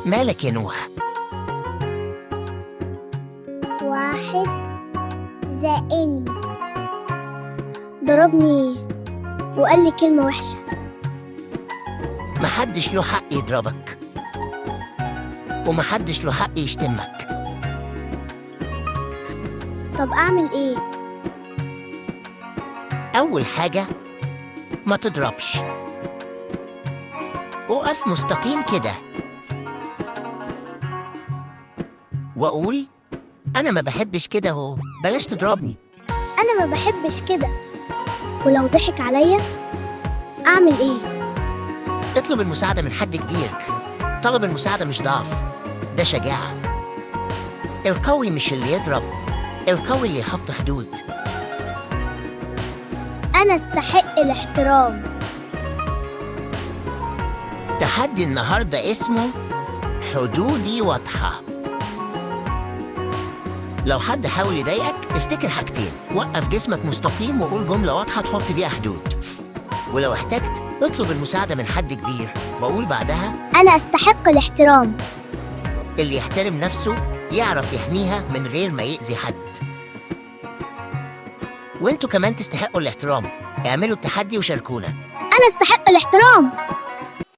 مالك يا نوح؟ واحد زقني، ضربني وقال لي كلمة وحشة. محدش له حق يضربك، ومحدش له حق يشتمك. طب أعمل إيه؟ أول حاجة ما تضربش، وقف مستقيم كده وأقول أنا ما بحبش كده اهو، بلاش تضربني. أنا ما بحبش كده. ولو ضحك عليا أعمل إيه؟ اطلب المساعدة من حد كبير. طلب المساعدة مش ضعف، ده شجاعة. القوي مش اللي يضرب، القوي اللي يحط حدود. أنا أستحق الاحترام. تحدي النهاردة اسمه حدودي واضحة. لو حد حاول يضايقك افتكر حاجتين: وقف جسمك مستقيم وقول جملة واضحة تحط بيها حدود. ولو احتجت اطلب المساعدة من حد كبير وقول بعدها أنا أستحق الاحترام. اللي يحترم نفسه يعرف يحميها من غير ما يأذي حد. وانتوا كمان تستحقوا الاحترام. اعملوا التحدي وشاركونا. أنا أستحق الاحترام.